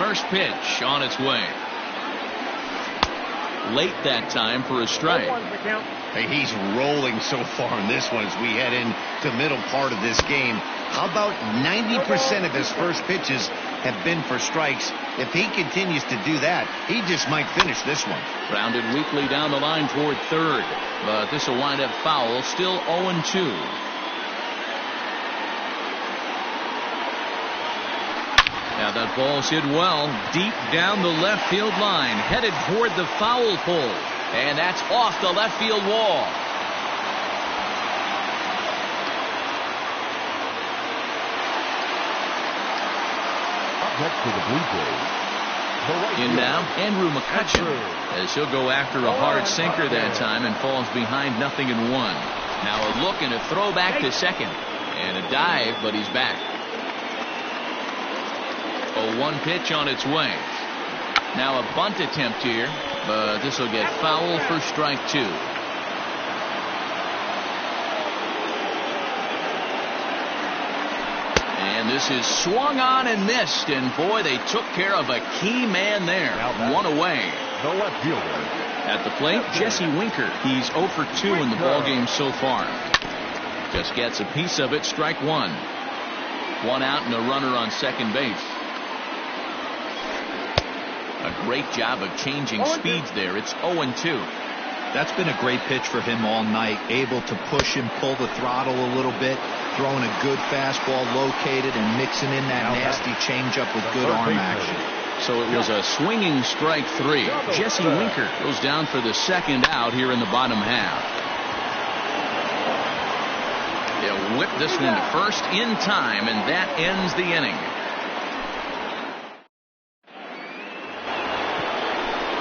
First pitch on its way. Late that time for a strike. Hey, he's rolling so far in this one as we head into the middle part of this game. How about 90% of his first pitches have been for strikes? If he continues to do that, he just might finish this one. Grounded weakly down the line toward third, but this will wind up foul. Still 0-2. Now that ball's hit well deep down the left field line, headed toward the foul pole, and that's off the left field wall. Next to the Blue Jays. In now, Andrew McCutcheon, as he'll go after a hard sinker that time and falls behind 0-1. Now a look and a throw back to second, and a dive, but he's back. 0-1 pitch on its way. Now a bunt attempt here, but this will get foul for strike 2. And this is swung on and missed, and boy, they took care of a key man there. One away. The left fielder. At the plate, Jesse Winker. He's 0 for 2 in the ballgame so far. Just gets a piece of it. Strike 1. 1 out and a runner on second base. A great job of changing speeds there. It's 0-2. That's been a great pitch for him all night. Able to push and pull the throttle a little bit. Throwing a good fastball located and mixing in that nasty changeup with good arm action. So it was a swinging strike 3. Jesse Winker goes down for the second out here in the bottom half. They'll whip this one to first in time, and that ends the inning.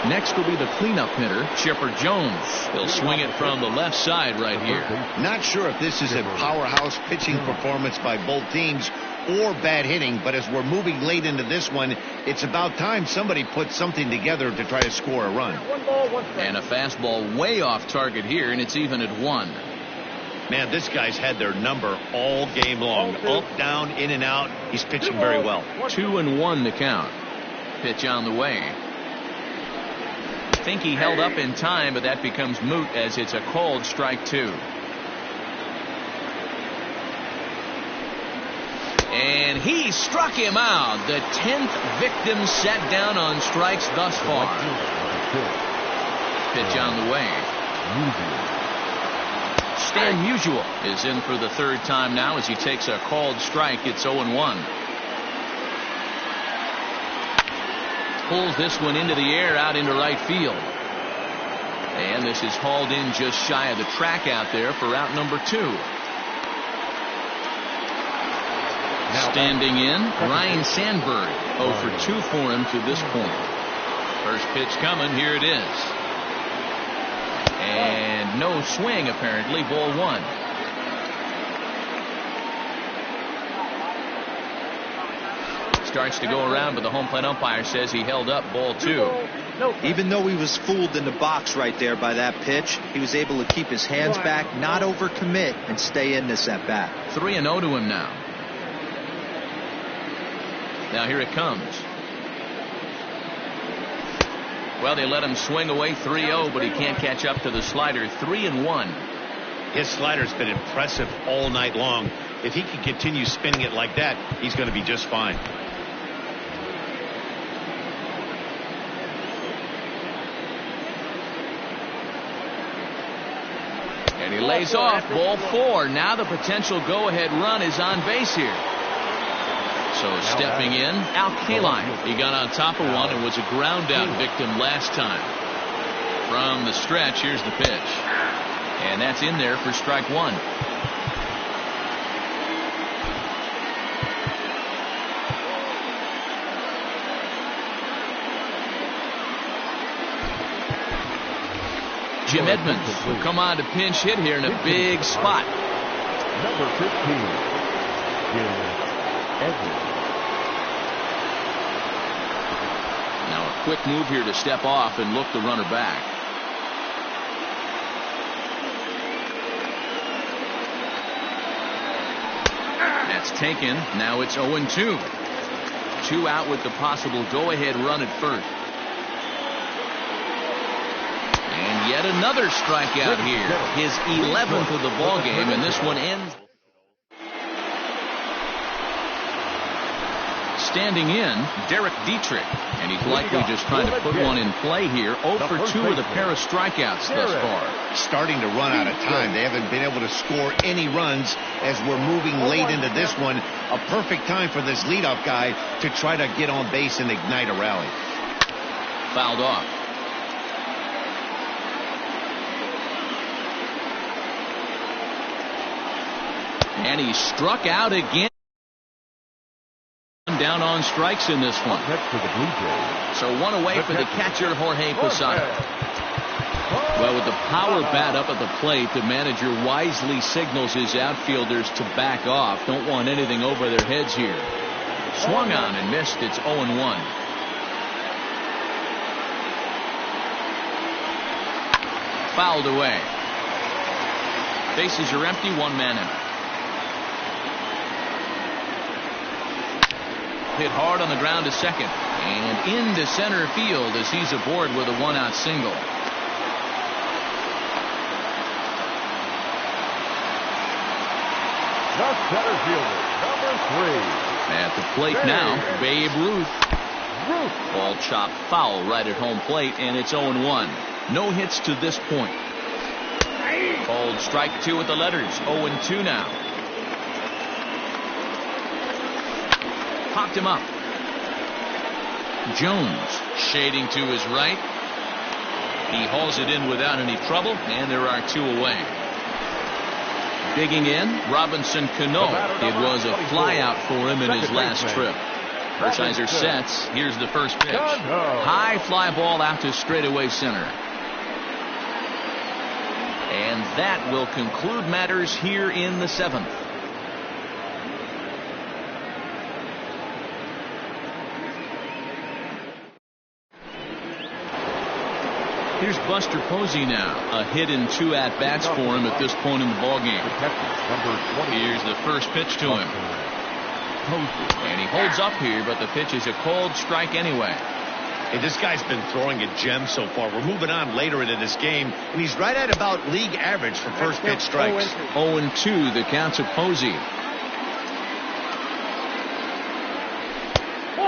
Next will be the cleanup hitter, Chipper Jones. He'll swing it from the left side right here. Not sure if this is a powerhouse pitching performance by both teams or bad hitting, but as we're moving late into this one, it's about time somebody put something together to try to score a run. And a fastball way off target here, and it's even at 1. Man, this guy's had their number all game long. Up, down, in and out. He's pitching very well. 2-1 the count. Pitch on the way. I think he held up in time, but that becomes moot as it's a called strike 2. And he struck him out. The 10th victim set down on strikes thus far. Pitch on the way. Stan Musial is in for the third time now as he takes a called strike. It's 0-1. Pulls this one into the air out into right field. And this is hauled in just shy of the track out there for out number 2. Standing in, Ryan Sandberg. 0 for 2 for him to this point. First pitch coming. Here it is. And no swing apparently. Ball 1. Starts to go around, but the home plate umpire says he held up. Ball 2. Even though he was fooled in the box right there by that pitch, he was able to keep his hands back, not overcommit, and stay in this at bat. 3-0 to him now. Now here it comes. Well, they let him swing away 3-0, but he can't catch up to the slider. 3-1. His slider's been impressive all night long. If he can continue spinning it like that, he's going to be just fine. And he lays off. Ball 4. Now the potential go-ahead run is on base here. So stepping in, Al Kaline. He got on top of one and was a ground-out victim last time. From the stretch, here's the pitch. And that's in there for strike 1. Jim Edmonds will come on to pinch hit here in a big spot. Number 15, Jim Edmonds. Now a quick move here to step off and look the runner back. That's taken. Now it's 0-2. 2 out with the possible go-ahead run at first. And yet another strikeout here. His 11th of the ball game, and this one ends. Standing in, Derek Dietrich, and he's likely just trying to put one in play here. 0 for 2 with a pair of strikeouts thus far. Starting to run out of time. They haven't been able to score any runs as we're moving late into this one. A perfect time for this leadoff guy to try to get on base and ignite a rally. Fouled off. And he struck out again. Down on strikes in this one. So 1 away for the catcher, Jorge Posada. Well, with the power bat up at the plate, the manager wisely signals his outfielders to back off. Don't want anything over their heads here. Swung on and missed. It's 0-1. Fouled away. Bases are empty. 1 man out. Hit hard on the ground to second and into center field as he's aboard with a 1-out single. The center fielder, number 3. At the plate now, Babe Ruth. Ball chopped foul right at home plate, and it's 0-1. No hits to this point. Called strike 2 with the letters. 0-2 now. Popped him up. Jones shading to his right. He hauls it in without any trouble, and there are 2 away. Digging in, Robinson Cano. It was a flyout for him in his last trip. Hershiser sets. Here's the first pitch. High fly ball out to straightaway center. And that will conclude matters here in the 7th. Here's Buster Posey now. A hit in 2 at-bats for him at this point in the ballgame. Here's the first pitch to him. And he holds up here, but the pitch is a called strike anyway. Hey, this guy's been throwing a gem so far. We're moving on later into this game, and he's right at about league average for first pitch strikes. 0-2, the count to Posey.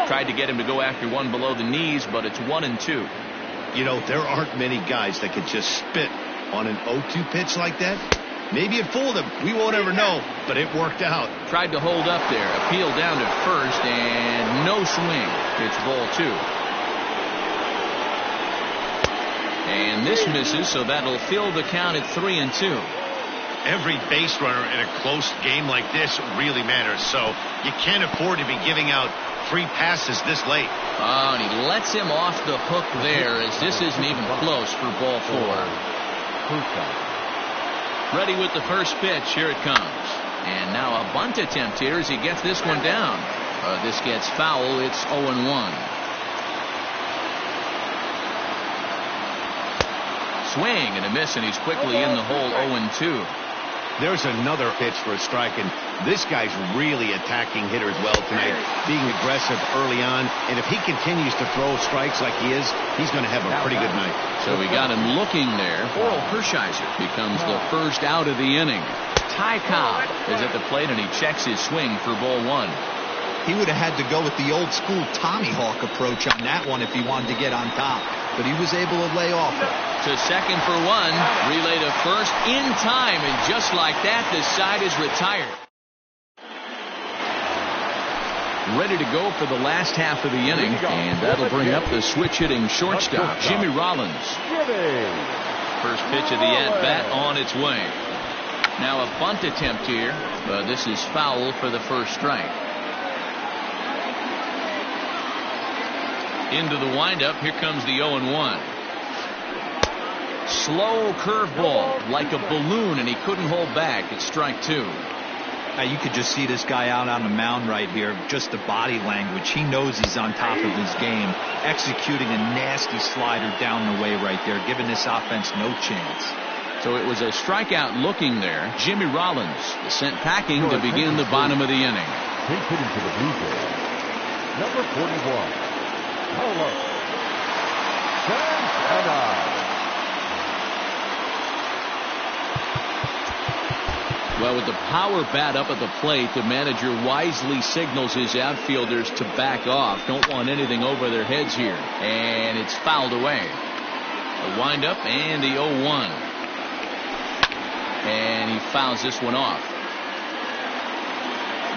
Tried to get him to go after one below the knees, but it's 1-2. You know, there aren't many guys that can just spit on an 0-2 pitch like that. Maybe it fooled him. We won't ever know, but it worked out. Tried to hold up there. Appeal down to first, and no swing. It's ball 2. And this misses, so that'll fill the count at 3-2. Every base runner in a close game like this really matters, so you can't afford to be giving out free passes this late. Oh, and he lets him off the hook there as this isn't even close for ball 4. Ready with the first pitch. Here it comes. And now a bunt attempt here as he gets this one down. This gets foul. It's 0-1. Swing and a miss, and he's quickly in the hole. 0-2. There's another pitch for a strike, and this guy's really attacking hitters well tonight, being aggressive early on, and if he continues to throw strikes like he is, he's going to have a pretty good night. So we got him looking there. Oral Hershiser becomes the first out of the inning. Ty Cobb is at the plate, and he checks his swing for ball 1. He would have had to go with the old school Tommy Hawk approach on that one if he wanted to get on top, but he was able to lay off it. To second for 1, relay to first in time, and just like that, the side is retired. Ready to go for the last half of the inning, and that'll bring up the switch-hitting shortstop, Jimmy Rollins. First pitch of the at-bat on its way. Now a bunt attempt here, but this is foul for the first strike. Into the windup, here comes the 0-1. Slow curveball, like a balloon, and he couldn't hold back. It's strike 2. You could just see this guy out on the mound right here. Just the body language. He knows he's on top of his game. Executing a nasty slider down the way right there, giving this offense no chance. So it was a strikeout looking there. Jimmy Rollins sent packing to begin the bottom of the inning. Number 41. Hello. Santana. Well, with the power bat up at the plate, the manager wisely signals his outfielders to back off. Don't want anything over their heads here. And it's fouled away. A windup and the 0-1. And he fouls this one off.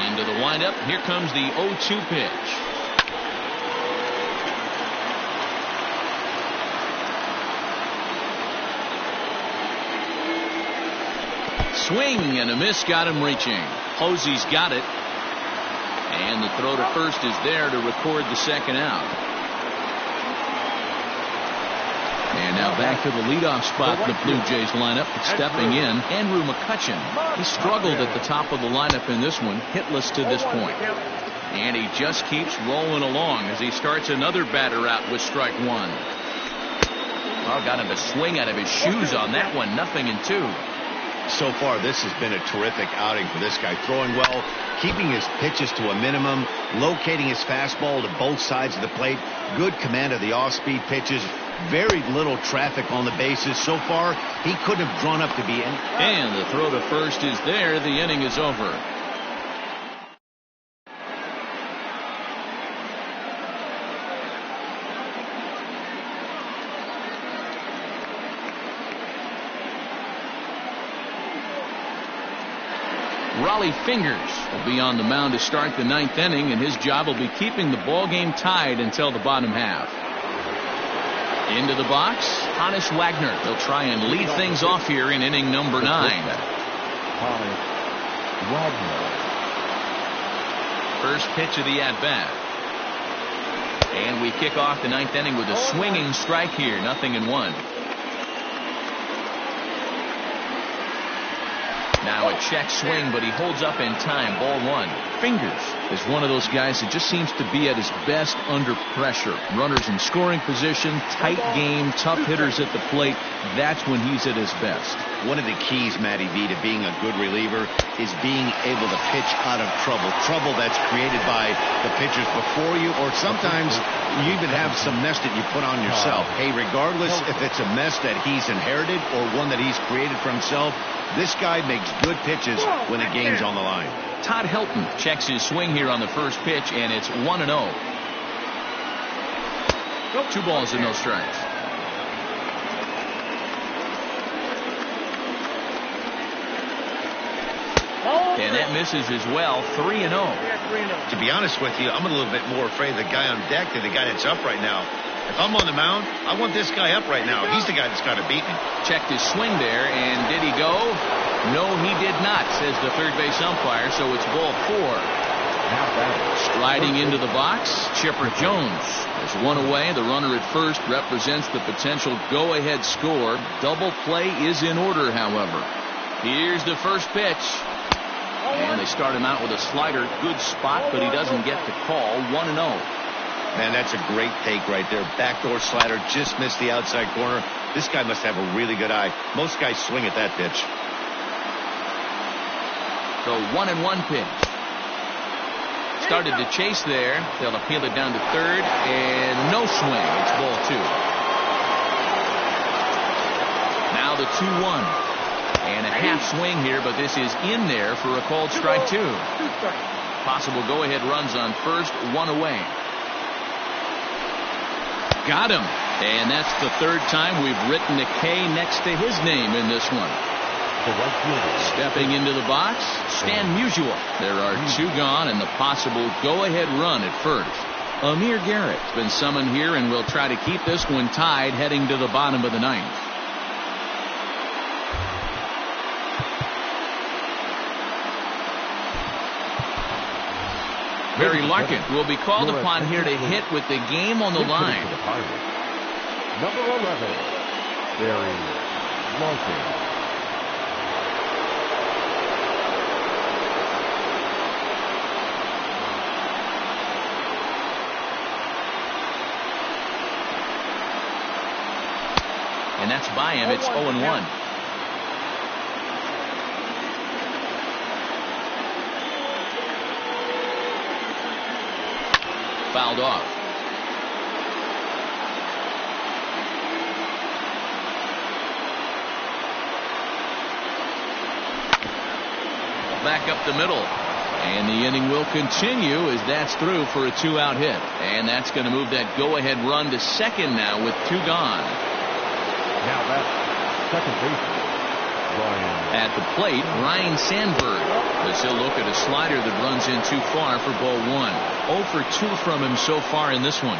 Into the windup. Here comes the 0-2 pitch. Swing and a miss, got him reaching. Posey's got it. And the throw to first is there to record the second out. And now back to the leadoff spot in the Blue Jays lineup. Stepping in, Andrew McCutchen. He struggled at the top of the lineup in this one, hitless to this point. And he just keeps rolling along as he starts another batter out with strike one. Oh, got him to swing out of his shoes on that one. 0-2. So far, this has been a terrific outing for this guy. Throwing well, keeping his pitches to a minimum, locating his fastball to both sides of the plate. Good command of the off-speed pitches. Very little traffic on the bases. So far, he couldn't have drawn up to be any. And the throw to first is there. The inning is over. Raleigh Fingers will be on the mound to start the 9th inning, and his job will be keeping the ball game tied until the bottom half. Into the box, Hannes Wagner. They'll try and lead things off here in inning number 9. Hannes Wagner. First pitch of the at-bat. And we kick off the 9th inning with a swinging strike here. 0-1. Now a check swing, but he holds up in time. Ball 1. Fingers is one of those guys that just seems to be at his best under pressure. Runners in scoring position, tight game, tough hitters at the plate. That's when he's at his best. One of the keys, Matty V, to being a good reliever is being able to pitch out of trouble. Trouble that's created by the pitchers before you, or sometimes you even have some mess that you put on yourself. Hey, regardless if it's a mess that he's inherited or one that he's created for himself, this guy makes good pitches when the game's on the line. Todd Helton checks his swing here on the first pitch, and it's 1-0. 2 balls and no strikes. And that misses as well. 3-0. To be honest with you, I'm a little bit more afraid of the guy on deck than the guy that's up right now. If I'm on the mound, I want this guy up right now. He's the guy that's got to beat me. Checked his swing there, and did he go? No, he did not, says the third base umpire, so it's ball 4. Striding into the box, Chipper Jones. There's one away. The runner at first represents the potential go-ahead score. Double play is in order, however. Here's the first pitch. And they start him out with a slider. Good spot, but he doesn't get the call. 1-0. Man, that's a great take right there. Backdoor slider, just missed the outside corner. This guy must have a really good eye. Most guys swing at that pitch. The 1-1 pitch. Started to chase there. They'll appeal it down to third, and no swing. It's ball 2. Now the 2-1. And a half swing here, but this is in there for a called strike 2. Possible go-ahead runs on first, 1 away. Got him. And that's the third time we've written a K next to his name in this one. Stepping into the box, Stan Musial. There are 2 gone and the possible go-ahead run at first. Amir Garrett's been summoned here and will try to keep this one tied heading to the bottom of the 9th. Barry Larkin will be called upon here to hit with the game on the line. Number 11, Barry Larkin. And that's by him. It's 0-1. fouled off. Back up the middle. And the inning will continue as that's through for a 2-out hit. And that's going to move that go-ahead run to second now with 2 gone. Now that's second baseman, Ryan. At the plate, Ryan Sandberg. As he'll look at a slider that runs in too far for ball 1. 0 for 2 from him so far in this one.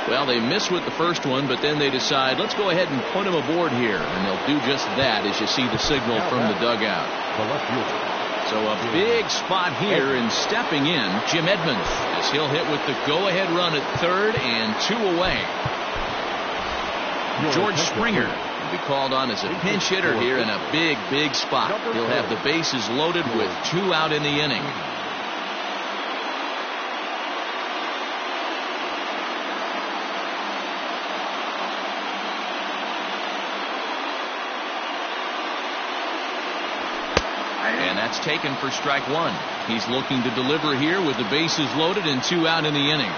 Well, they miss with the first one, but then they decide, let's go ahead and put him aboard here. And they'll do just that as you see the signal from the dugout. So a big spot here, and stepping in, Jim Edmonds, as he'll hit with the go-ahead run at third and 2 away. George Springer will be called on as a pinch hitter here in a big, big spot. He'll have the bases loaded with 2 out in the inning. That's taken for strike 1. He's looking to deliver here with the bases loaded and 2 out in the inning.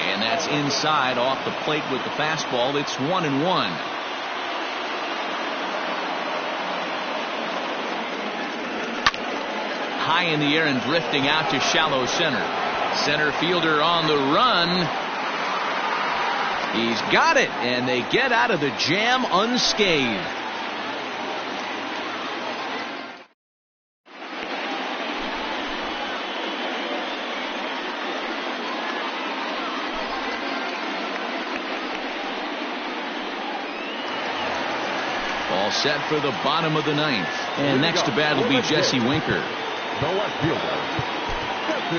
And that's inside off the plate with the fastball. It's 1-1. High in the air and drifting out to shallow center. Center fielder on the run. He's got it, and they get out of the jam unscathed. All set for the bottom of the 9th. And next to bat will be Jesse Winker. The left fielder, Jesse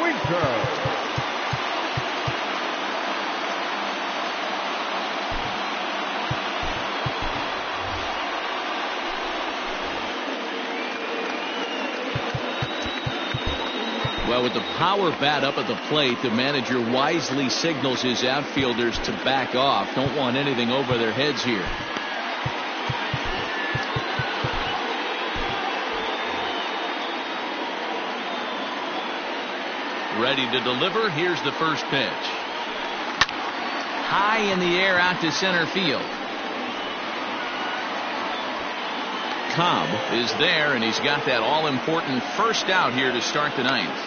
Winker. Well, with the power bat up at the plate, the manager wisely signals his outfielders to back off. Don't want anything over their heads here. Ready to deliver. Here's the first pitch. High in the air out to center field. Cobb is there, and he's got that all-important first out here to start the 9th.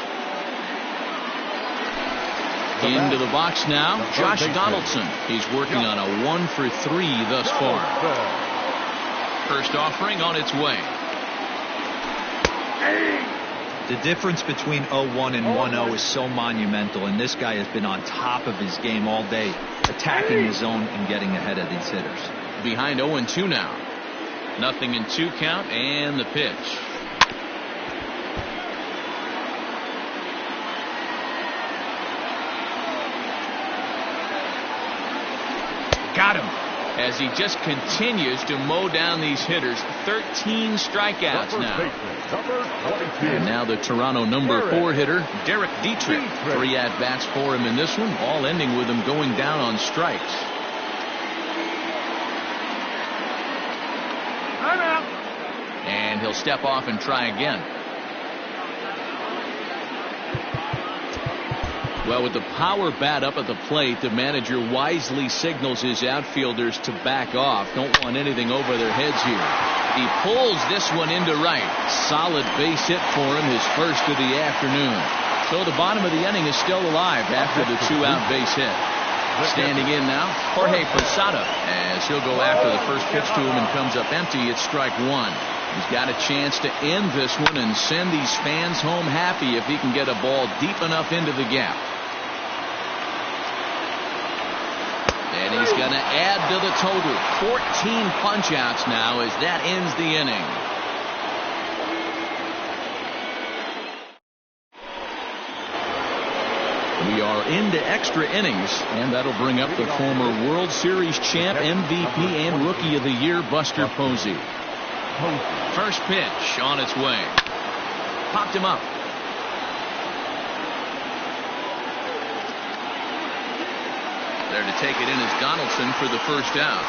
Into the box now, Josh Donaldson. He's working on a 1 for 3 thus far. First offering on its way. The difference between 0-1 and 1-0 is so monumental, and this guy has been on top of his game all day, attacking his zone and getting ahead of these hitters. Behind 0-2 now. 0-2 count, and the pitch. Got him. As he just continues to mow down these hitters. 13 strikeouts now. And now the Toronto number 4 hitter, Derek Dietrich. 3 at-bats for him in this one, all ending with him going down on strikes. And he'll step off and try again. Well, with the power bat up at the plate, the manager wisely signals his outfielders to back off. Don't want anything over their heads here. He pulls this one into right. Solid base hit for him, his first of the afternoon. So the bottom of the inning is still alive after the 2-out base hit. Standing in now, Jorge Posada, as he'll go after the first pitch to him and comes up empty. It's strike 1. He's got a chance to end this one and send these fans home happy if he can get a ball deep enough into the gap. And he's going to add to the total. 14 punch-outs now as that ends the inning. We are into extra innings, and that'll bring up the former World Series champ, MVP, and Rookie of the Year, Buster Posey. First pitch on its way. Popped him up. There to take it in is Donaldson for the first out.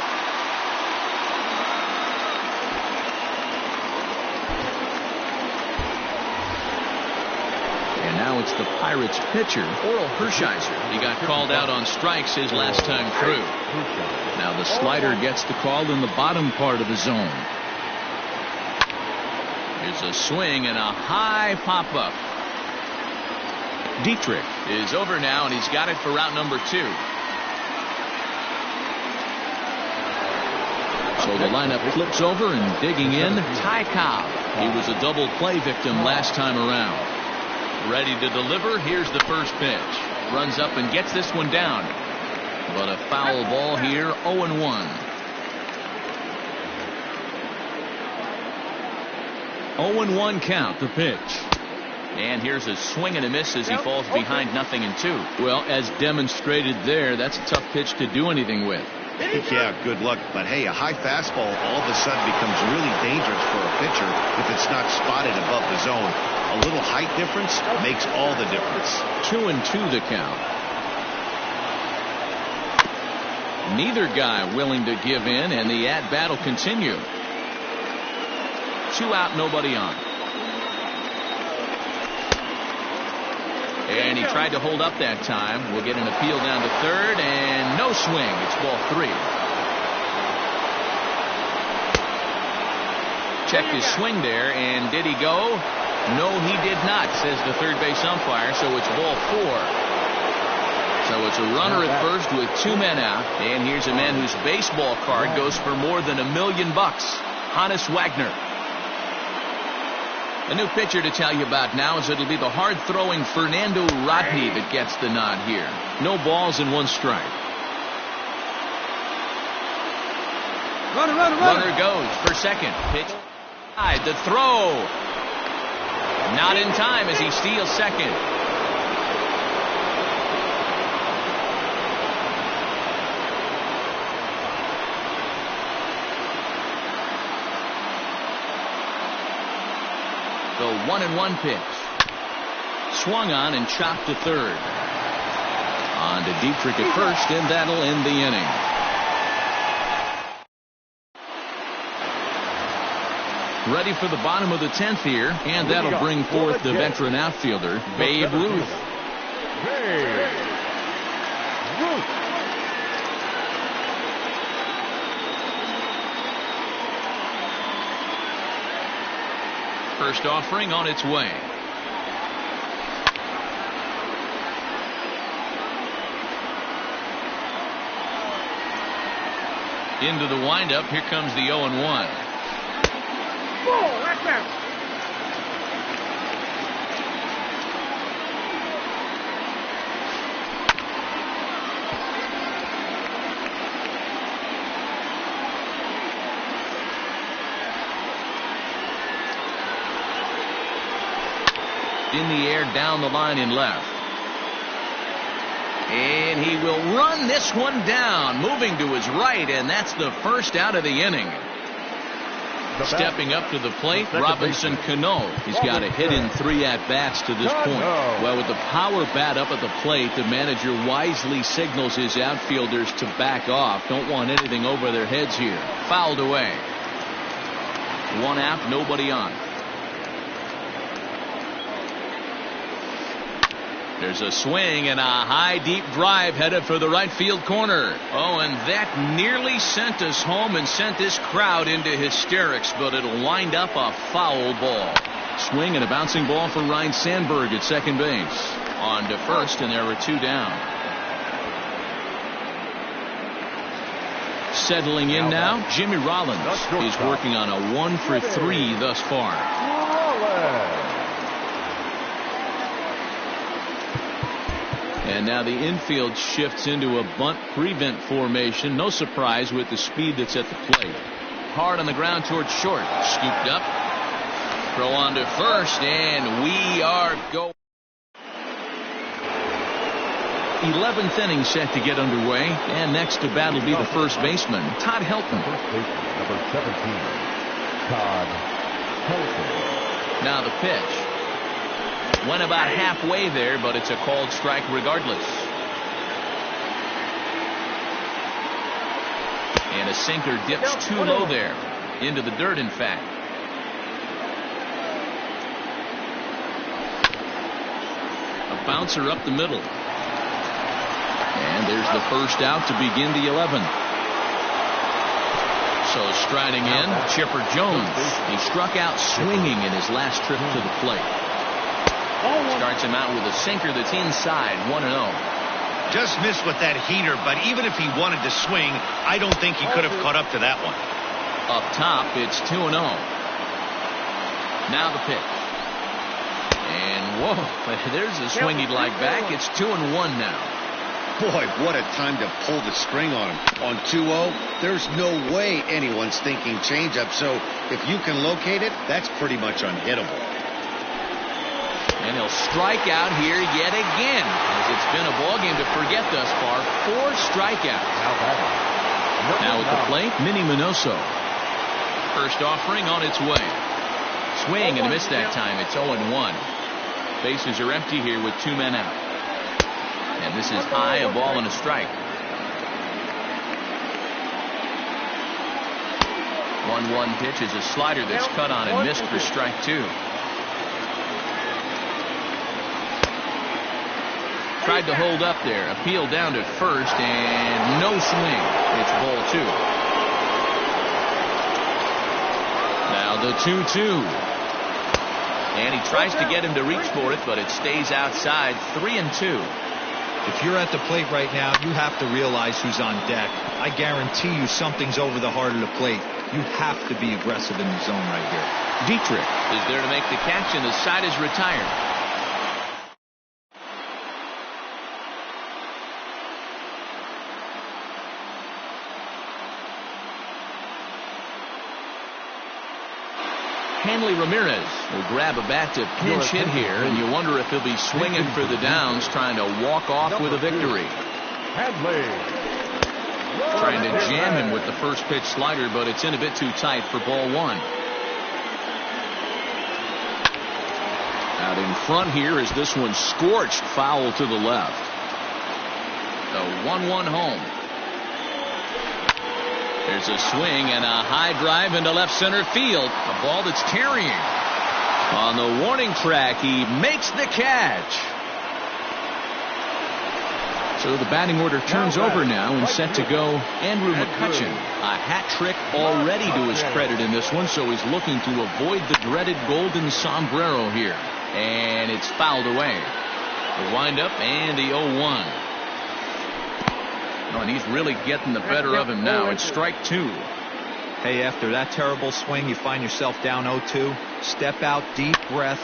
And now it's the Pirates pitcher, Oral Hershiser. He got called out on strikes his last time through. Now the slider gets the call in the bottom part of the zone. Here's a swing and a high pop-up. Dietrich is over now, and he's got it for route number 2. So the lineup flips over, and digging in, Ty Cobb. He was a double play victim last time around. Ready to deliver. Here's the first pitch. Runs up and gets this one down. But a foul ball here, 0-1. 0-1 count, the pitch. And here's a swing and a miss as he falls behind 0-2. Well, as demonstrated there, that's a tough pitch to do anything with. Yeah, good luck. But hey, a high fastball all of a sudden becomes really dangerous for a pitcher if it's not spotted above the zone. A little height difference makes all the difference. 2-2 the count. Neither guy willing to give in, and the at-bat will continue. 2 out, nobody on. And he tried to hold up that time. We'll get an appeal down to third, and no swing. It's ball 3. Checked his swing there, and did he go? No, he did not, says the third base umpire, so it's ball 4. So it's a runner at first with 2 men out, and here's a man whose baseball card goes for more than $1 million. Hannes Wagner. A new pitcher to tell you about now is it'll be the hard-throwing Fernando Rodney that gets the nod here. No balls and 1 strike. Runner goes for second. Pitch. The throw. Not in time as he steals second. The 1-1 pitch. Swung on and chopped to third. On to Dietrich at first, and that'll end the inning. Ready for the bottom of the 10th here, and that'll bring forth the veteran outfielder, Babe Ruth. First offering on its way. Into the windup. Here comes the 0-1. In the air, down the line in left. And he will run this one down, moving to his right, and that's the first out of the inning. Stepping up to the plate, Robinson Cano. He's got a hit in 3 at-bats to this point. Well, with the power bat up at the plate, the manager wisely signals his outfielders to back off. Don't want anything over their heads here. Fouled away. 1 out, nobody on. There's a swing and a high deep drive headed for the right field corner. Oh, and that nearly sent us home and sent this crowd into hysterics, but it'll wind up a foul ball. Swing and a bouncing ball for Ryan Sandberg at second base. On to first, and there were 2 down. Settling in now, Jimmy Rollins. He's working on a 1 for 3 thus far. And now the infield shifts into a bunt prevent formation. No surprise with the speed that's at the plate. Hard on the ground towards short. Scooped up. Throw on to first, and we are going. 11th inning set to get underway. And next to bat will be the first baseman, Todd Helton. First baseman, number 17, Todd Helton. Now the pitch. Went about halfway there, but it's a called strike regardless. And a sinker dips too low there. Into the dirt, in fact. A bouncer up the middle. And there's the first out to begin the 11th. So striding in, Chipper Jones. He struck out swinging in his last trip to the plate. Starts him out with a sinker that's inside, 1-0. Just missed with that heater, but even if he wanted to swing, I don't think he could have caught up to that one. Up top, it's 2-0. Now the pitch. And whoa, there's a swing he'd like back. It's 2-1 now. Boy, what a time to pull the string on him. On 2-0, there's no way anyone's thinking changeup, so if you can locate it, that's pretty much unhittable. And he'll strike out here yet again, as it's been a ball game to forget thus far. 4 strikeouts. Now at the plate, Minnie Minoso. First offering on its way. Swing and a miss that time. It's 0-1. Bases are empty here with 2 men out. And this is high, a ball and a strike. 1-1 pitch is a slider that's cut on and missed for strike 2. Tried to hold up there. Appeal down to first and no swing. It's ball 2. Now the 2-2. And he tries to get him to reach for it, but it stays outside. 3-2. If you're at the plate right now, you have to realize who's on deck. I guarantee you something's over the heart of the plate. You have to be aggressive in the zone right here. Dietrich is there to make the catch, and the side is retired. Hanley Ramirez will grab a bat to pinch hit here, and you wonder if he'll be swinging for the downs, trying to walk off with a victory. Trying to jam him with the first pitch slider, but it's in a bit too tight for ball 1. Out in front here is this one scorched foul to the left. The 1-1 home. There's a swing and a high drive into left center field. A ball that's carrying. On the warning track, he makes the catch. So the batting order turns over now and set to go Andrew McCutchen. A hat trick already to his credit in this one, so he's looking to avoid the dreaded golden sombrero here. And it's fouled away. The windup and the 0-1. Oh, and he's really getting the better of him now. It's strike 2. Hey, after that terrible swing, you find yourself down 0-2. Step out, deep breath,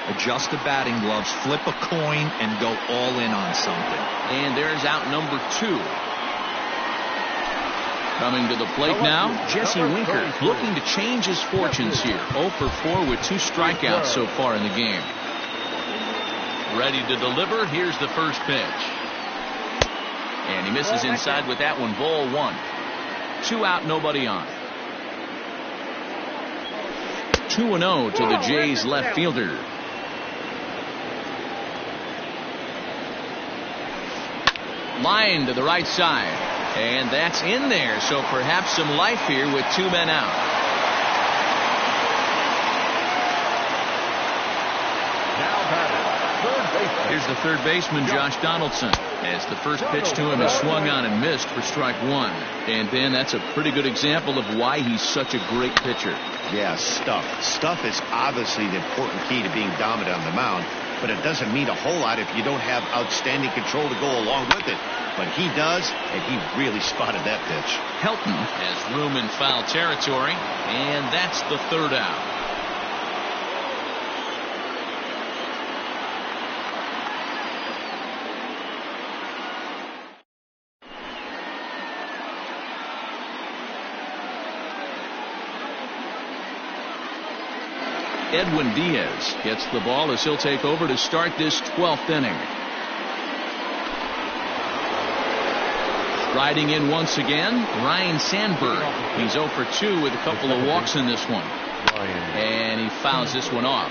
adjust the batting gloves, flip a coin, and go all in on something. And there's out number 2. Coming to the plate now, Jesse Winker, looking to change his fortunes here. 0 for 4 with 2 strikeouts so far in the game. Ready to deliver. Here's the first pitch. And he misses inside with that one. Ball 1. 2 out, nobody on. 2-0 to the Jays left fielder. Line to the right side. And that's in there. So perhaps some life here with 2 men out. Here's the third baseman, Josh Donaldson, as the first pitch to him is swung on and missed for strike 1. And Ben, that's a pretty good example of why he's such a great pitcher. Yeah, stuff. Stuff is obviously the important key to being dominant on the mound, but it doesn't mean a whole lot if you don't have outstanding control to go along with it. But he does, and he really spotted that pitch. Helton has room in foul territory, and that's the third out. Edwin Diaz gets the ball as he'll take over to start this 12th inning. Striding in once again, Ryan Sandberg. He's 0 for 2 with a couple of walks in this one. And he fouls this one off.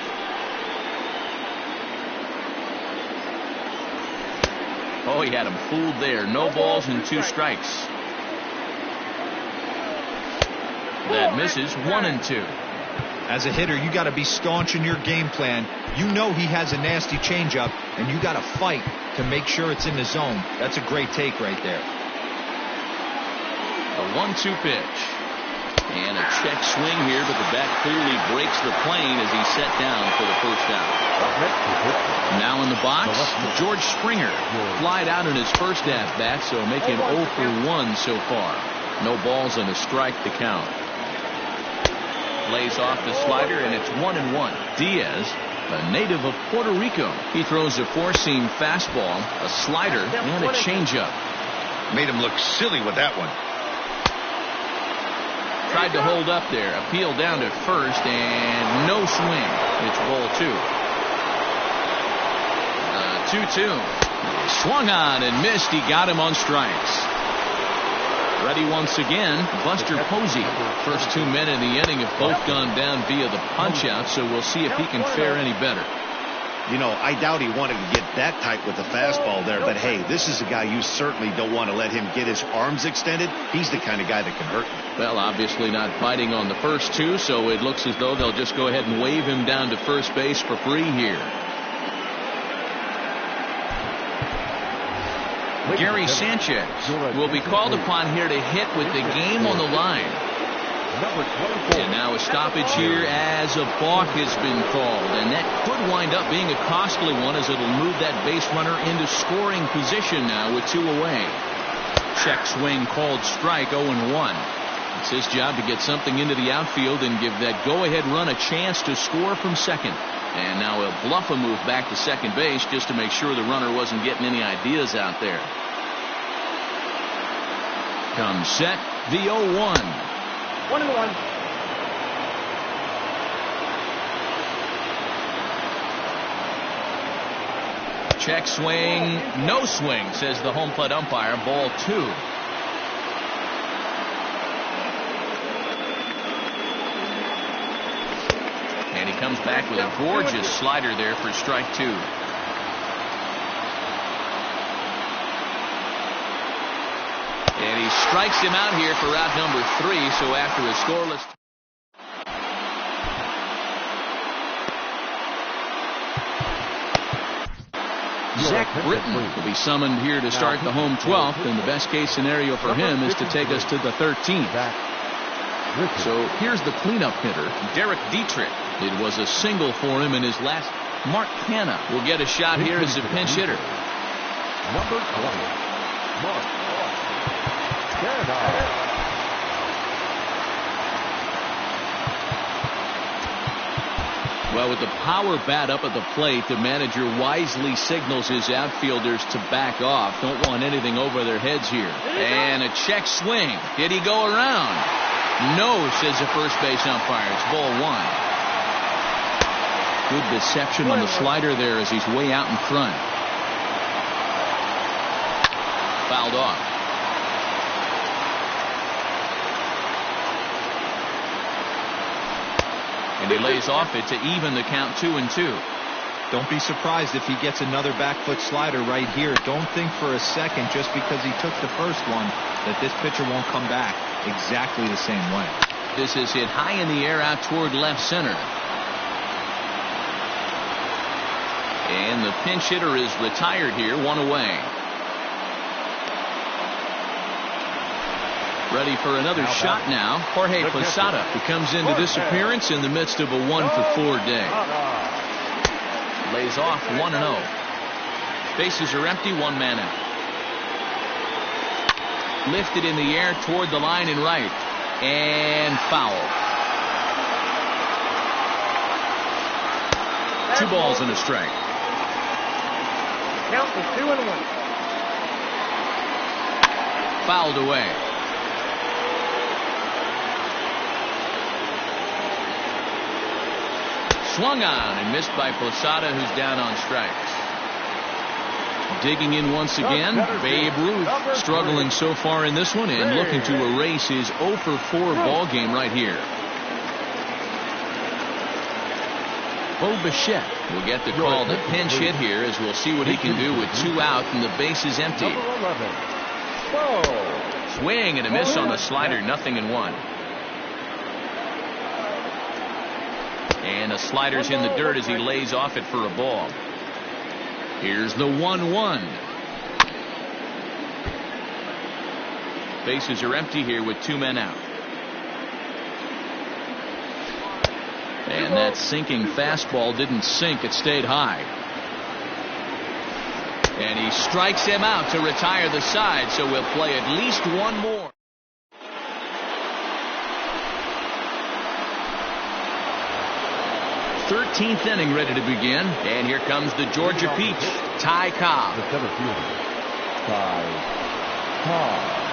Oh, he had him fooled there. No balls and 2 strikes. That misses. 1-2. As a hitter, you got to be staunch in your game plan. You know he has a nasty changeup, and you got to fight to make sure it's in the zone. That's a great take right there. A 1-2 pitch. And a check swing here, but the bat clearly breaks the plane as he's set down for the first out. Now in the box, George Springer. Flied out in his first at-bat, so making 0 for 1 so far. No balls and a strike to count. Lays off the slider, and it's 1-1. Diaz, a native of Puerto Rico. He throws a four-seam fastball, a slider, and a changeup. Made him look silly with that one. Tried to hold up there. Appeal down to first, and no swing. It's ball 2. 2-2. Swung on and missed. He got him on strikes. Ready once again, Buster Posey. First 2 men in the inning have both gone down via the punch-out, so we'll see if he can fare any better. You know, I doubt he wanted to get that tight with the fastball there, but hey, this is a guy you certainly don't want to let him get his arms extended. He's the kind of guy that can hurt you. Well, obviously not biting on the first two, so it looks as though they'll just go ahead and wave him down to first base for free here. Gary Sanchez will be called upon here to hit with the game on the line. And now a stoppage here as a balk has been called, and that could wind up being a costly one as it'll move that base runner into scoring position now with 2 away. Check swing called strike. 0-1. It's his job to get something into the outfield and give that go-ahead run a chance to score from second. And now he'll bluff a move back to second base just to make sure the runner wasn't getting any ideas out there. Comes set, the 0-1. 1-1. Check swing, no swing, says the home plate umpire. Ball 2. And he comes back with a gorgeous slider there for strike 2. And he strikes him out here for out number 3. So after a scoreless. Zach Britton will be summoned here to start the home 12th, and the best case scenario for him is to take us to the 13th. So here's the cleanup hitter, Derek Dietrich. It was a single for him in his last. Mark Canha will get a shot here as a pinch hitter. Number 20, Mark Canha. Well, with the power bat up at the plate, the manager wisely signals his outfielders to back off. Don't want anything over their heads here. And a check swing. Did he go around? No, says the first base umpire. It's ball 1. Good deception on the slider there as he's way out in front. Fouled off. And he lays off it to even the count 2-2. Don't be surprised if he gets another back foot slider right here. Don't think for a second just because he took the first one that this pitcher won't come back exactly the same way. This is hit high in the air out toward left center. And the pinch hitter is retired here, 1 away. Ready for another shot now. Jorge Posada, who comes into this appearance in the midst of a 1-for-4 day. Lays off 1-0. Bases are empty, 1 man out. Lifted in the air toward the line and right. And foul. 2 balls and a strike. Count is 2-1. Fouled away. Swung on and missed by Posada, who's down on strikes. Digging in once again, Babe Ruth, struggling so far in this one and looking to erase his 0-for-4 ball game right here. Bo Bichette will get the call to pinch hit here, as we'll see what he can do with 2 out and the bases empty. Swing and a miss on the slider, 0-1. And a slider's in the dirt as he lays off it for a ball. Here's the 1-1. Bases are empty here with 2 men out. And that sinking fastball didn't sink. It stayed high. And he strikes him out to retire the side, so we'll play at least one more. Thirteenth inning ready to begin. And here comes the Georgia Peach, Ty Cobb. The center fielder, Ty Cobb.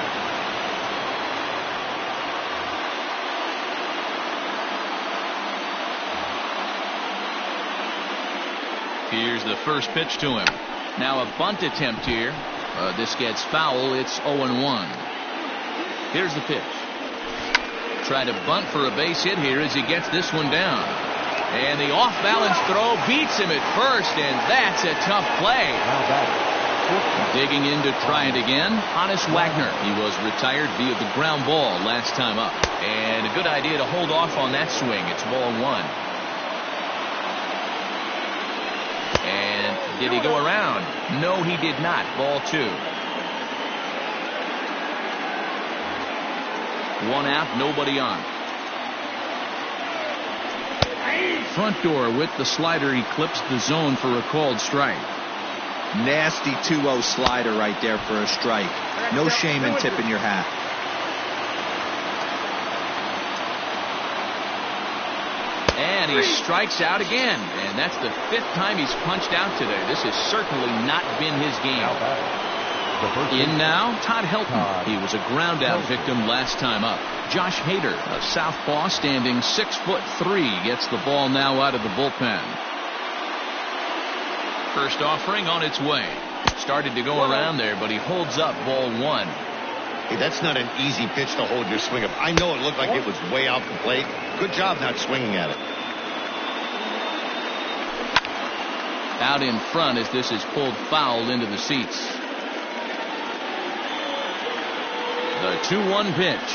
Here's the first pitch to him. Now a bunt attempt here. This gets foul. It's 0-1. Here's the pitch. Try to bunt for a base hit here as he gets this one down. And the off-balance throw beats him at first, and that's a tough play. Digging in to try it again, Hannes Wagner. He was retired via the ground ball last time up. And a good idea to hold off on that swing. It's ball 1. And did he go around? No, he did not. Ball 2. 1 out, nobody on. Front door with the slider eclipsed the zone for a called strike. Nasty 2-0 slider right there for a strike. No shame in tipping your hat. And he strikes out again. And that's the 5th time he's punched out today. This has certainly not been his game. In now, Todd Helton. He was a ground out victim last time up. Josh Hader, a southpaw standing 6'3", gets the ball now out of the bullpen. First offering on its way. Started to go around there, but he holds up ball 1. Hey, that's not an easy pitch to hold your swing up. I know it looked like it was way off the plate. Good job not swinging at it. Out in front as this is pulled foul into the seats. The 2-1 pitch.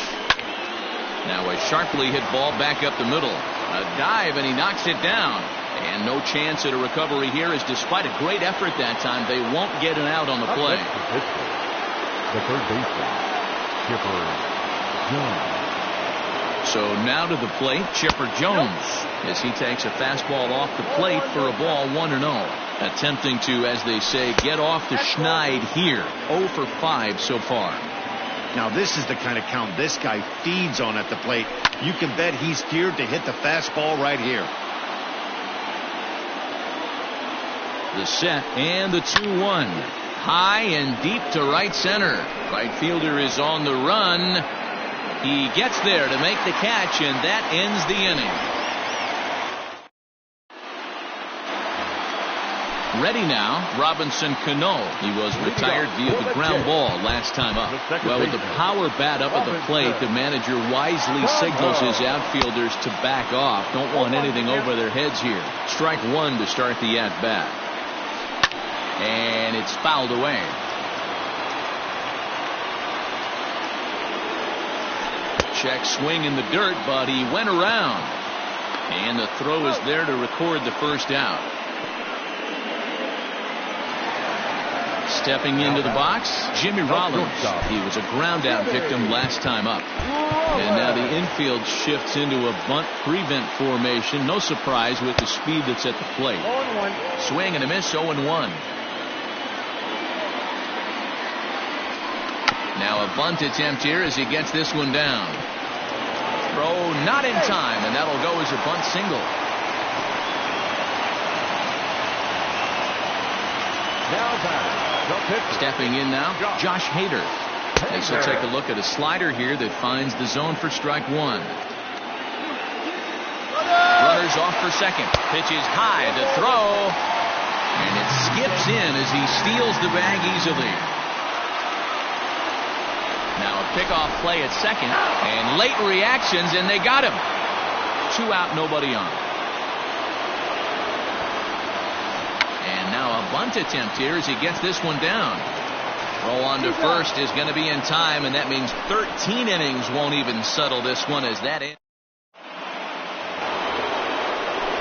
Now a sharply hit ball back up the middle. A dive and he knocks it down. And no chance at a recovery here, as despite a great effort that time, they won't get an out on the play. The third baseman, Chipper Jones. So now to the plate, Chipper Jones, as he takes a fastball off the plate for a ball 1-0. Attempting to, as they say, get off the schneid here. 0 for 5 so far. Now this is the kind of count this guy feeds on at the plate. You can bet he's geared to hit the fastball right here. The set and the 2-1. High and deep to right center. Right fielder is on the run. He gets there to make the catch, and that ends the inning. Ready now, Robinson Cano. He was retired via the ground ball last time up. Well, with the power bat up at the plate, the manager wisely signals his outfielders to back off. Don't want anything over their heads here. Strike 1 to start the at-bat. And it's fouled away. Check swing in the dirt, but he went around. And the throw is there to record the first out. Stepping into the box, Jimmy Rollins. He was a ground out victim last time up. And now the infield shifts into a bunt prevent formation. No surprise with the speed that's at the plate. Swing and a miss, 0-1. Now a bunt attempt here as he gets this one down. Throw not in time, and that'll go as a bunt single. Stepping in now, Josh Hader. As he'll take a look at a slider here that finds the zone for strike 1. Runners off for second. Pitch is high to throw. And it skips in as he steals the bag easily. Now a pickoff play at second. And late reactions, and they got him. 2 out, nobody on. And now a bunt attempt here as he gets this one down. Throw on to first is going to be in time, and that means 13 innings won't even settle this one as that ends.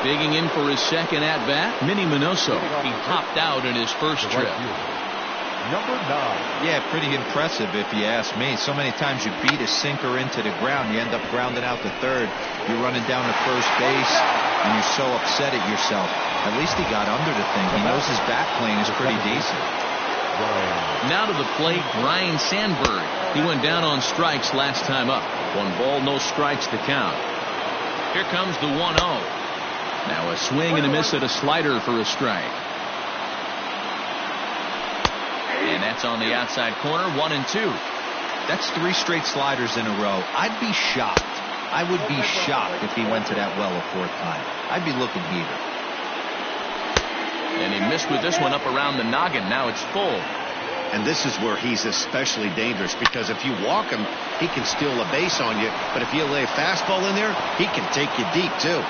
Digging in for his second at-bat, Minnie Minoso. He popped out in his first trip. Number 9. Yeah, pretty impressive if you ask me. So many times you beat a sinker into the ground, you end up grounding out to third. You're running down to first base, and you're so upset at yourself. At least he got under the thing. He knows his bat plane is pretty decent. Now to the plate, Ryan Sandberg. He went down on strikes last time up. 1 ball, no strikes to count. Here comes the 1-0. Now a swing and a miss at a slider for a strike. And that's on the outside corner, 1-2. That's 3 straight sliders in a row. I'd be shocked. I would be shocked if he went to that well a 4th time. I'd be looking heated. And he missed with this one up around the noggin. Now it's full. And this is where he's especially dangerous, because if you walk him, he can steal a base on you. But if you lay a fastball in there, he can take you deep, too.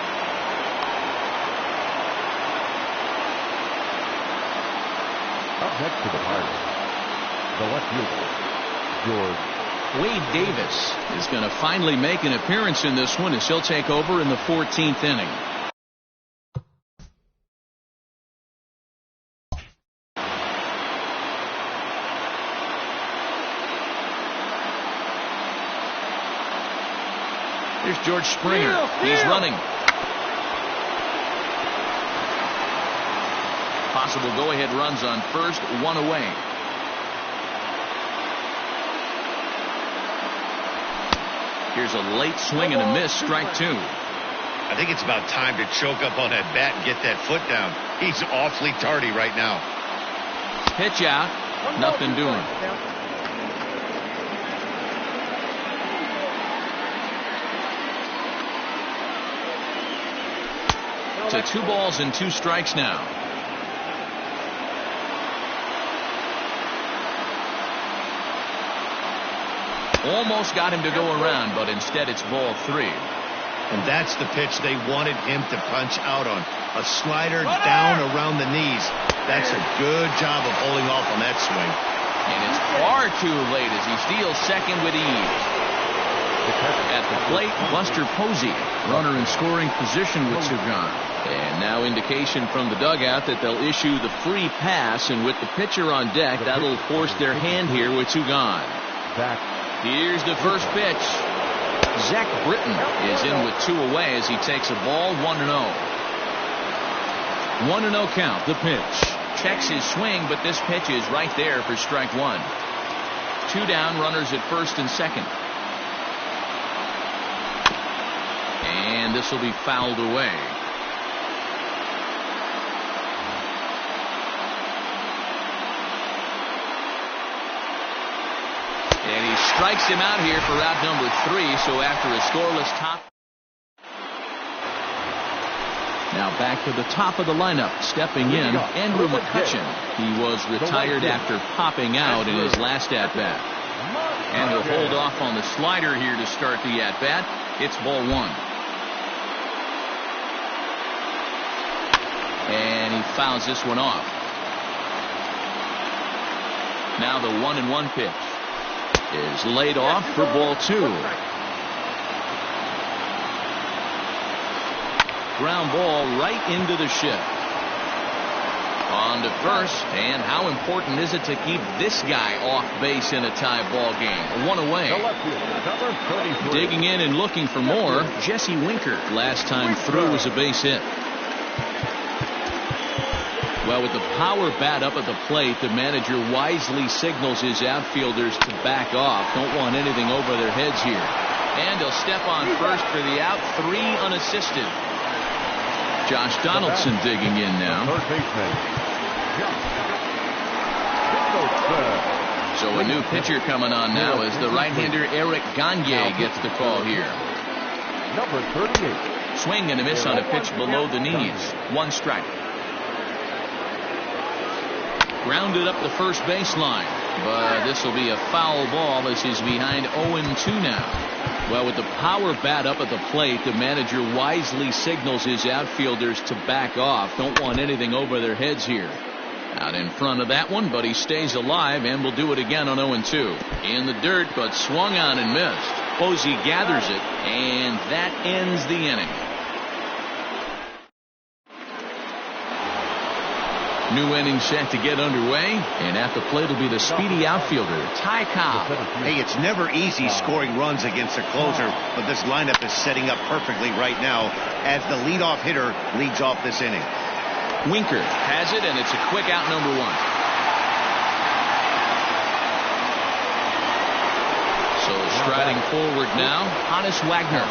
Up next to the Pirates, the left fielder, George. Wade Davis is going to finally make an appearance in this one as he'll take over in the 14th inning. Here's George Springer. He's running. Possible go-ahead runs on first, 1 away. Here's a late swing and a miss, strike 2. I think it's about time to choke up on that bat and get that foot down. He's awfully tardy right now. Pitch out, nothing doing. To 2 balls and 2 strikes now. Almost got him to go around, but instead it's ball 3. And that's the pitch they wanted him to punch out on. A slider down around the knees. That's a good job of holding off on that swing. And it's far too late as he steals second with ease. At the plate, Buster Posey, runner in scoring position with 2 gone. And now indication from the dugout that they'll issue the free pass, and with the pitcher on deck, that'll force their hand here with 2 gone. Here's the first pitch. Zach Britton is in with 2 away as he takes a ball, 1-0. 1-0 count, the pitch. Checks his swing, but this pitch is right there for strike 1. 2 down, runners at first and second. And this will be fouled away. And he strikes him out here for out number 3. So after a scoreless top. Now back to the top of the lineup. Stepping in, Andrew McCutchen. He was retired after popping out in his last at-bat. And he'll hold off on the slider here to start the at-bat. It's ball 1. And he fouls this one off. Now the 1-1 pitch is laid off for ball 2. Ground ball right into the shift. On to first, and how important is it to keep this guy off base in a tie ball game? 1 away. Digging in and looking for more, Jesse Winker. Last time through was a base hit. Well, with the power bat up at the plate, the manager wisely signals his outfielders to back off. Don't want anything over their heads here. And he'll step on first for the out, 3 unassisted. Josh Donaldson digging in now. So a new pitcher coming on now as the right-hander Eric Gagne gets the call here. Number 38. Swing and a miss on a pitch below the knees. 1 strike. Grounded up the first baseline, but this will be a foul ball as he's behind 0-2 now. Well, with the power bat up at the plate, the manager wisely signals his outfielders to back off. Don't want anything over their heads here. Out in front of that one, but he stays alive and will do it again on 0-2. In the dirt, but swung on and missed. Posey gathers it, and that ends the inning. New inning set to get underway, and at the plate will be the speedy outfielder, Ty Cobb. Hey, it's never easy scoring runs against a closer, but this lineup is setting up perfectly right now as the leadoff hitter leads off this inning. Winker has it, and it's a quick out, number 1. So striding forward now, Hannes Wagner.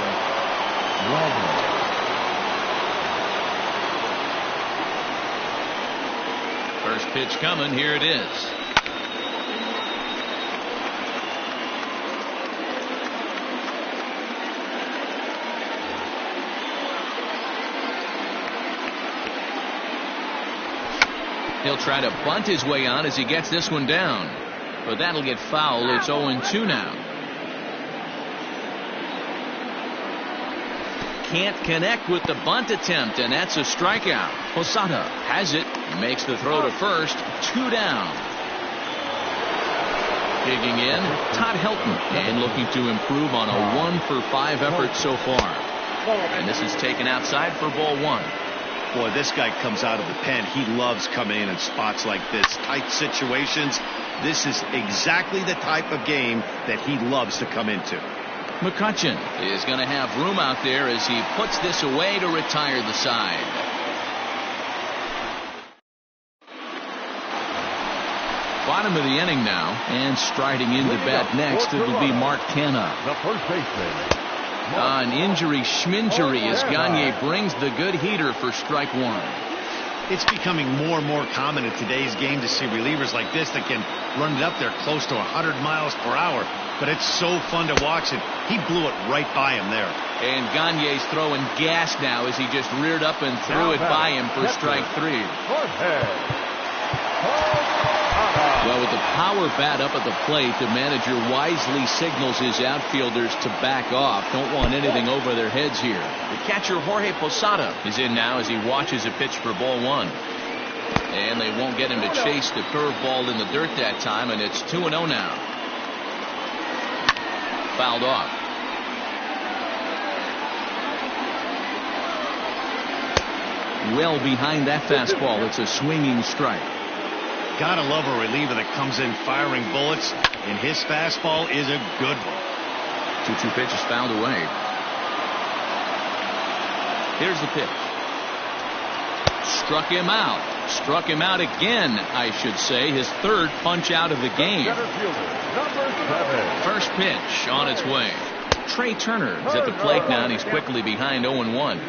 First pitch coming. Here it is. He'll try to bunt his way on as he gets this one down, but that'll get foul. It's 0-2 now. Can't connect with the bunt attempt, and that's a strikeout. Posada has it, makes the throw to first. 2 down. Digging in, Todd Helton, and looking to improve on a 1-for-5 effort so far. And this is taken outside for ball 1. Boy, this guy comes out of the pen. He loves coming in spots like this, tight situations. This is exactly the type of game that he loves to come into. McCutchen is going to have room out there as he puts this away to retire the side. Bottom of the inning now, and striding into bat next, it'll be Mark Canha. The first baseman. An injury schminjury as Gagne brings the good heater for strike 1. It's becoming more and more common in today's game to see relievers like this that can run it up there close to 100 miles per hour. But it's so fun to watch it. He blew it right by him there. And Gagne's throwing gas now as he just reared up and threw it by him for strike 3. Well, with the power bat up at the plate, the manager wisely signals his outfielders to back off. Don't want anything over their heads here. The catcher, Jorge Posada, is in now as he watches a pitch for ball 1. And they won't get him to chase the curveball in the dirt that time, and it's 2-0 now. Fouled off. Well behind that fastball. It's a swinging strike. Gotta love a reliever that comes in firing bullets, and his fastball is a good one. 2-2 pitch is fouled away. Here's the pitch. Struck him out. Struck him out again, I should say. His third punch out of the game. First pitch on its way. Trey Turner is at the plate now, and he's quickly behind 0-1.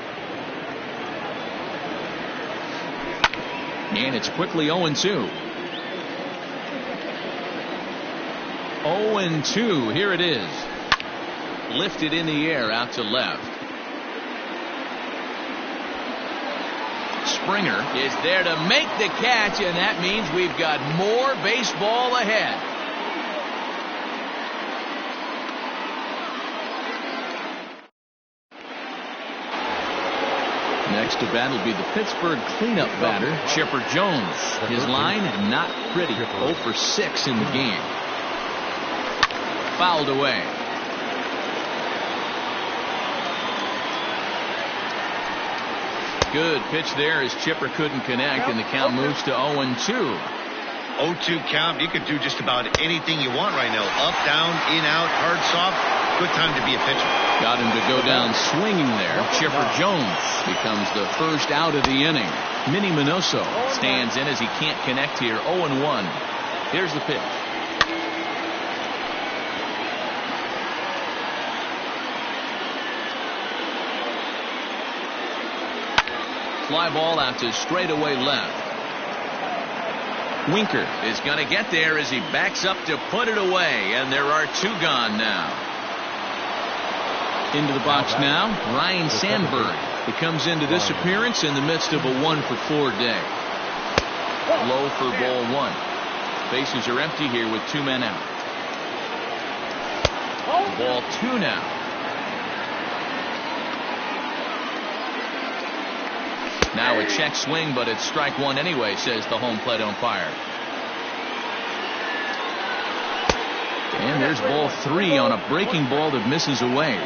And it's quickly 0-2. 0-2. Here it is. Lifted in the air out to left. Springer is there to make the catch, and that means we've got more baseball ahead. Next to bat will be the Pittsburgh cleanup batter, Chipper Jones. His line, not pretty. 0 for 6 in the game. Fouled away. Good pitch there as Chipper couldn't connect, and the count moves to 0-2. 0-2 count. You could do just about anything you want right now. Up, down, in, out, hard, soft. Good time to be a pitcher. Got him to go down swinging there. Chipper Jones becomes the first out of the inning. Minnie Minoso stands in as he can't connect here. 0-1. Here's the pitch. Fly ball out to straightaway left. Winker is going to get there as he backs up to put it away, and there are 2 gone now. Into the box now, Ryan Sandberg. He comes into this appearance in the midst of a 1-for-4 day. Low for ball 1. Bases are empty here with 2 men out. Ball 2 now. Now a check swing, but it's strike 1 anyway, says the home plate umpire. And there's ball 3 on a breaking ball that misses away.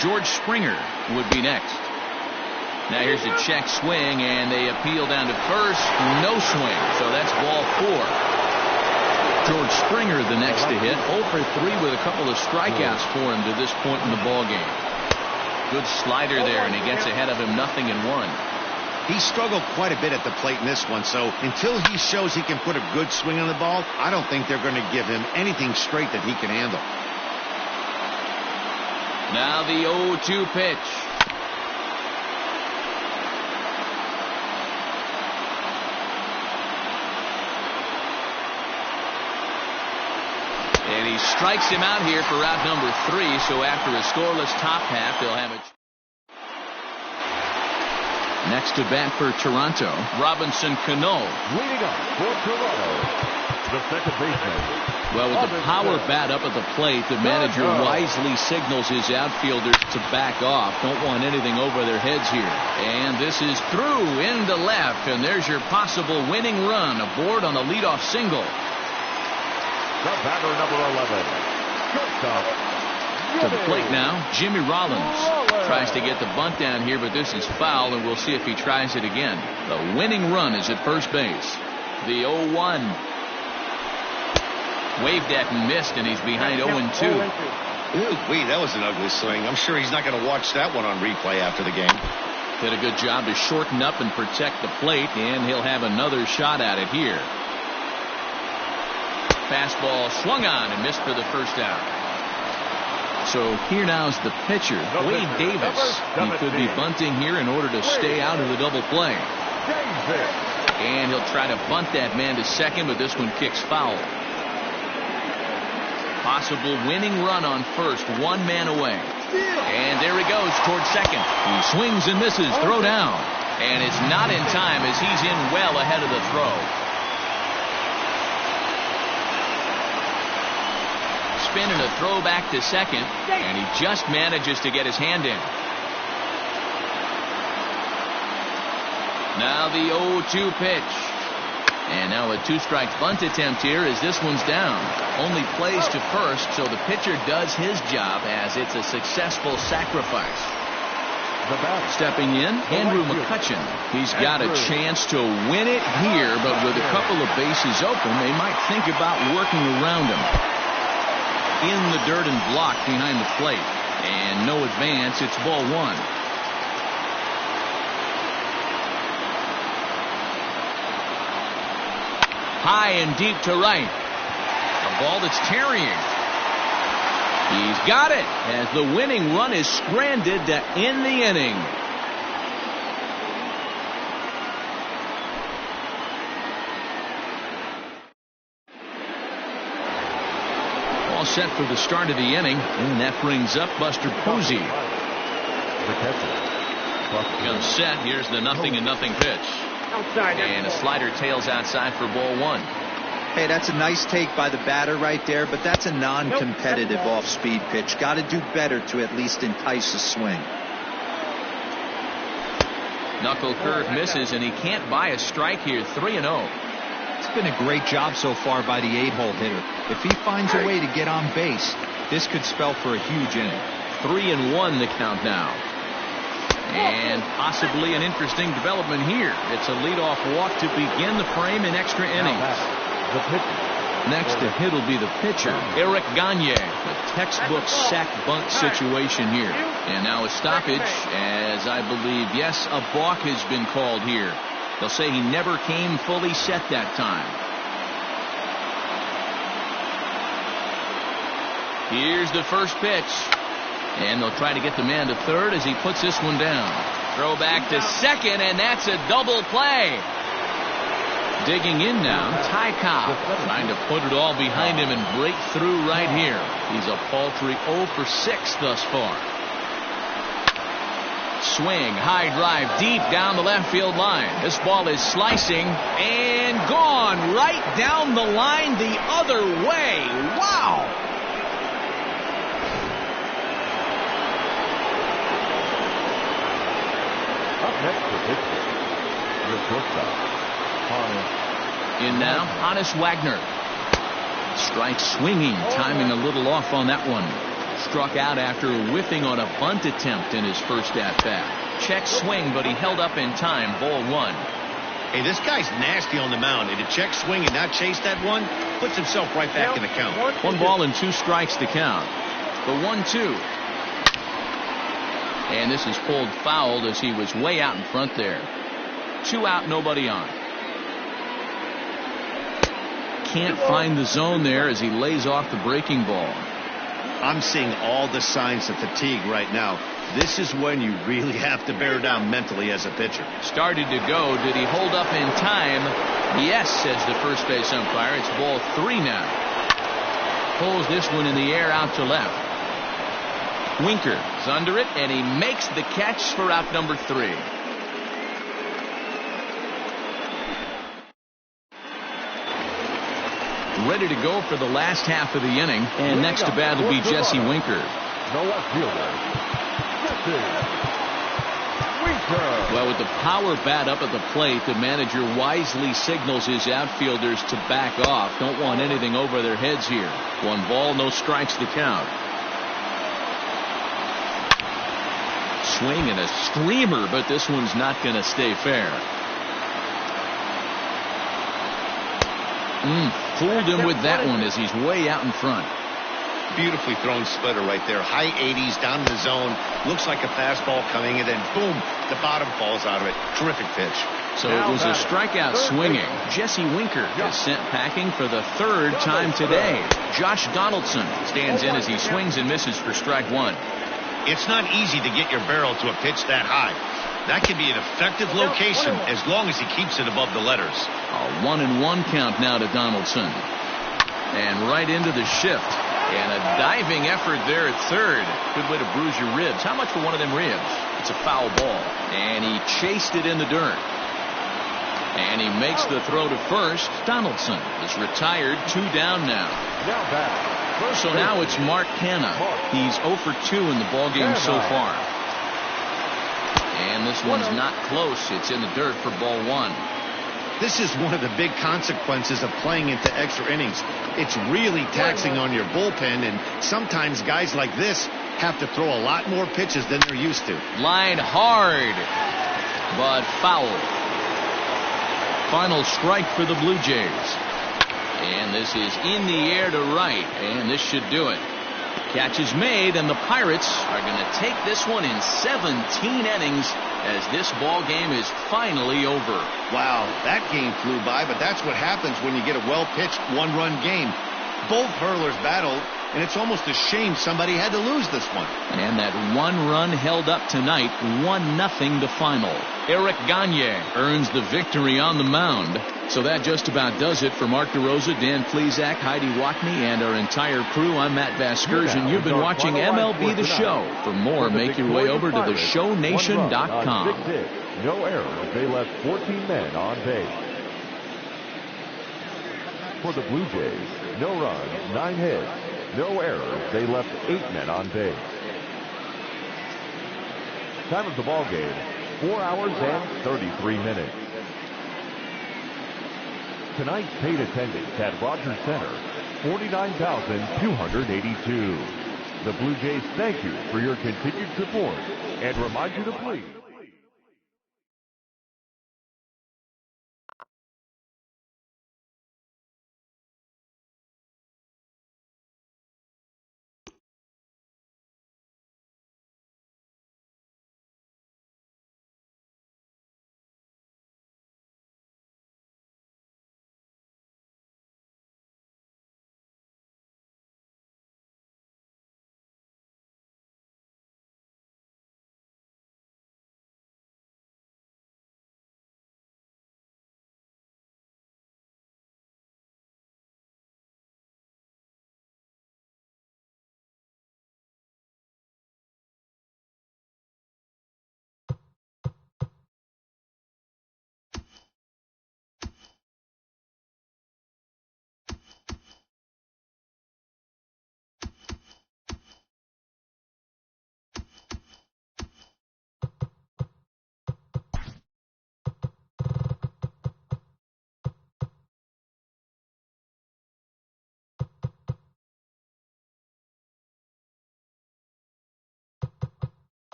George Springer would be next. Now here's a check swing, and they appeal down to first. No swing, so that's ball 4. George Springer the next to hit. 0 for 3 with a couple of strikeouts for him to this point in the ball game. Good slider there, and he gets ahead of him 0-1. He struggled quite a bit at the plate in this one, so until he shows he can put a good swing on the ball, I don't think they're going to give him anything straight that he can handle. Now the 0-2 pitch. And he strikes him out here for out number 3. So after a scoreless top half, they'll have it. Next to bat for Toronto, Robinson Cano. Leading up for Toronto, the second baseman. Well, with the power bat up at the plate, the manager wisely signals his outfielders to back off. Don't want anything over their heads here. And this is through into left, and there's your possible winning run aboard on a leadoff single. The batter, number 11, shortstop. To the plate now, Jimmy Rollins tries to get the bunt down here, but this is foul, and we'll see if he tries it again. The winning run is at first base. The 0-1. Waved at and missed, and he's behind 0-2. Ooh, that was an ugly swing. I'm sure he's not going to watch that one on replay after the game. Did a good job to shorten up and protect the plate, and he'll have another shot at it here. Fastball swung on and missed for the first out. So here now is the pitcher, Wade Davis. He could be bunting here in order to stay out of the double play. And he'll try to bunt that man to second, but this one kicks foul. Possible winning run on first, 1 man away. And there he goes towards second. He swings and misses, throw down. And it's not in time as he's in well ahead of the throw. Spin and a throw back to second, and he just manages to get his hand in. Now the 0-2 pitch. And now a 2-strike bunt attempt here as this one's down. Only plays to first, so the pitcher does his job as it's a successful sacrifice. Stepping in, Andrew McCutchen. He's got a chance to win it here, but with a couple of bases open, they might think about working around him. In the dirt and blocked behind the plate. And no advance. It's ball 1. High and deep to right. A ball that's carrying. He's got it as the winning run is stranded to end the inning. All set for the start of the inning, and that brings up Buster Posey. Comes set. Here's the 0-0 pitch. And a slider tails outside for ball 1. Hey, that's a nice take by the batter right there, but that's a non-competitive off-speed pitch. Got to do better to at least entice a swing. Knuckle curve misses, and he can't buy a strike here. 3-0. It's been a great job so far by the 8-hole hitter. If he finds a way to get on base, this could spell for a huge inning. 3-1 the count now. And possibly an interesting development here. It's a leadoff walk to begin the frame in extra innings. Next to hit will be the pitcher, Eric Gagne. A textbook sack bunt situation here. And now a stoppage as I believe, yes, a balk has been called here. They'll say he never came fully set that time. Here's the first pitch. And they'll try to get the man to third as he puts this one down. Throw back to second, and that's a double play. Digging in now, Ty Cobb trying to put it all behind him and break through right here. He's a paltry 0 for 6 thus far. Swing, high drive, deep down the left field line. This ball is slicing and gone right down the line the other way. Wow! In now, Honus Wagner. Strike swinging, timing a little off on that one. Struck out after whiffing on a bunt attempt in his first at-bat. Check swing, but he held up in time. Ball 1. Hey, this guy's nasty on the mound. And to check swing and not chase that one, puts himself right back in the count. 1 ball and 2 strikes to count. The 1-2. And this is pulled foul as he was way out in front there. 2 out, nobody on. Can't find the zone there as he lays off the breaking ball. I'm seeing all the signs of fatigue right now. This is when you really have to bear down mentally as a pitcher. Started to go. Did he hold up in time? Yes, says the first base umpire. It's ball 3 now. Pulls this one in the air out to left. Winker is under it, and he makes the catch for out number 3. Ready to go for the last half of the inning, and next to bat will be Jesse Winker. The left fielder, Jesse Winker. Well, with the power bat up at the plate, the manager wisely signals his outfielders to back off. Don't want anything over their heads here. 1 ball, no strikes to count. Swing and a screamer, but this one's not going to stay fair. Fooled him with that one as he's way out in front. Beautifully thrown splitter right there. High 80s down in the zone. Looks like a fastball coming, and then boom, the bottom falls out of it. Terrific pitch. So it was a strikeout swinging. Jesse Winker is sent packing for the 3rd time today. Josh Donaldson stands in as he swings and misses for strike 1. It's not easy to get your barrel to a pitch that high. That can be an effective location as long as he keeps it above the letters. A 1-1 count now to Donaldson. And right into the shift. And a diving effort there at 3rd. Good way to bruise your ribs. How much for one of them ribs? It's a foul ball. And he chased it in the dirt. And he makes the throw to first. Donaldson is retired. 2 down now. So now it's Mark Canha. He's 0 for 2 in the ballgame so far. And this one's not close. It's in the dirt for ball 1. This is one of the big consequences of playing into extra innings. It's really taxing on your bullpen, and sometimes guys like this have to throw a lot more pitches than they're used to. Line hard, but foul. Final strike for the Blue Jays. And this is in the air to right, and this should do it. Catch is made, and the Pirates are going to take this one in 17 innings as this ball game is finally over. Wow, that game flew by, but that's what happens when you get a well-pitched 1-run game. Both hurlers battled, and it's almost a shame somebody had to lose this one. And that 1 run held up tonight, 1-0 to final. Eric Gagne earns the victory on the mound. So that just about does it for Mark DeRosa, Dan Plesac, Heidi Wackney, and our entire crew. I'm Matt Vasgersian. You've been watching MLB The Show. For more, make your way over to theshownation.com. No errors. They left 14 men on base. For the Blue Jays, no runs, 9 hits. No errors. They left 8 men on base. Time of the ball game, 4 hours and 33 minutes. Tonight's paid attendance at Rogers Center, 49,282. The Blue Jays thank you for your continued support and remind you to please